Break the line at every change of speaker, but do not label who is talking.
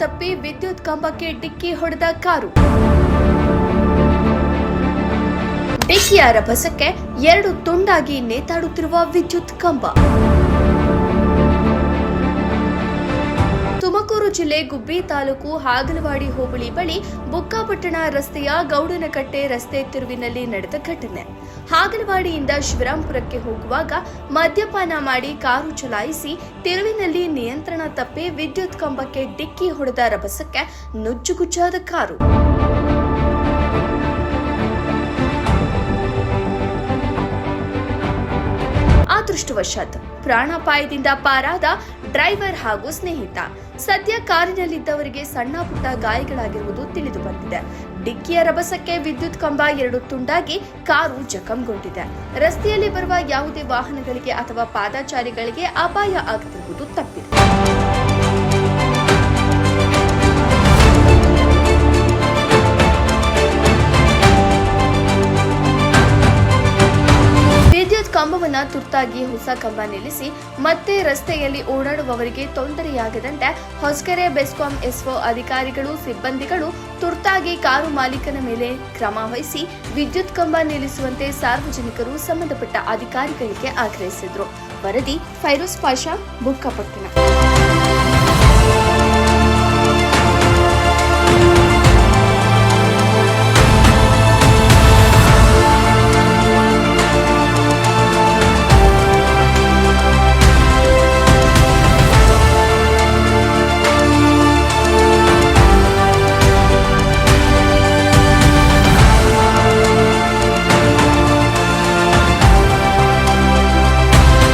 ತಪ್ಪಿ ವಿದ್ಯುತ್ ಕಂಬಕ್ಕೆ ಡಿಕ್ಕಿ ಹೊಡೆದ ಕಾರು. ಡಿಕ್ಕಿಯ ರಭಸಕ್ಕೆ 2 ತುಂಡಾಗಿ ನೇತಾಡುತ್ತಿರುವ ವಿದ್ಯುತ್ ಕಂಬ. ತುಮಕೂರು ಜಿಲ್ಲೆ ಗುಬ್ಬಿ ತಾಲೂಕು ಹಾಗಲವಾಡಿ ಹೋಬಳಿ ಬಳಿ ಬುಕ್ಕಾಪಟ್ಟಣ ರಸ್ತೆಯ ಗೌಡನಕಟ್ಟೆ ರಸ್ತೆ ತಿರುವಿನಲ್ಲಿ ನಡೆದ ಘಟನೆ. ಹಾಗಲವಾಡಿಯಿಂದ ಶಿವರಾಂಪುರಕ್ಕೆ ಹೋಗುವಾಗ ಮದ್ಯಪಾನ ಮಾಡಿ ಕಾರು ಚಲಾಯಿಸಿ ತಿರುವಿನಲ್ಲಿ ನಿಯಂತ್ರಣ ತಪ್ಪಿ ವಿದ್ಯುತ್ ಕಂಬಕ್ಕೆ ಡಿಕ್ಕಿ ಹೊಡೆದ ರಭಸಕ್ಕೆ ನುಜ್ಜುಗುಜ್ಜಾದ ಕಾರು. ಅದೃಷ್ಟವಶಾತ್ ಪ್ರಾಣಾಪಾಯದಿಂದ ಪಾರಾದ ಡ್ರೈವರ್ ಹಾಗೂ ಸ್ನೇಹಿತ. ಸದ್ಯ ಕಾರಿನಲ್ಲಿದ್ದವರಿಗೆ ಸಣ್ಣ ಪುಟ್ಟ ಗಾಯಗಳಾಗಿರುವುದು ತಿಳಿದು ಬಂದಿದೆ. ಡಿಕ್ಕಿಯ ರಭಸಕ್ಕೆ ವಿದ್ಯುತ್ ಕಂಬ 2 ತುಂಡಾಗಿ ಕಾರು ಜಖಂಗೊಂಡಿದೆ. ರಸ್ತೆಯಲ್ಲಿ ಬರುವ ಯಾವುದೇ ವಾಹನಗಳಿಗೆ ಅಥವಾ ಪಾದಚಾರಿಗಳಿಗೆ ಅಪಾಯ ಆಗದಿರುವುದು ತಪ್ಪಿದೆ. ವಿದ್ಯುತ್ ಕಂಬವನ್ನು ತುರ್ತಾಗಿ ಹೊಸ ಕಂಬ ನಿಲ್ಲಿಸಿ ಮತ್ತೆ ರಸ್ತೆಯಲ್ಲಿ ಓಡಾಡುವವರಿಗೆ ತೊಂದರೆಯಾಗದಂತೆ ಹೊಸಕೆರೆ ಬೆಸ್ಕಾಂ ಎಸ್ಒ ಅಧಿಕಾರಿಗಳು ಸಿಬ್ಬಂದಿಗಳು ತುರ್ತಾಗಿ ಕಾರು ಮಾಲೀಕನ ಮೇಲೆ ಕ್ರಮ ವಹಿಸಿ ವಿದ್ಯುತ್ ಕಂಬ ನಿಲ್ಲಿಸುವಂತೆ ಸಾರ್ವಜನಿಕರು ಸಂಬಂಧಪಟ್ಟ ಅಧಿಕಾರಿಗಳಿಗೆ ಆಗ್ರಹಿಸಿದರು. ವರದಿ ಫೈರೋಜ್ ಪಾಷಾ, ಬುಕ್ಕಾಪಟ್ಟಣ.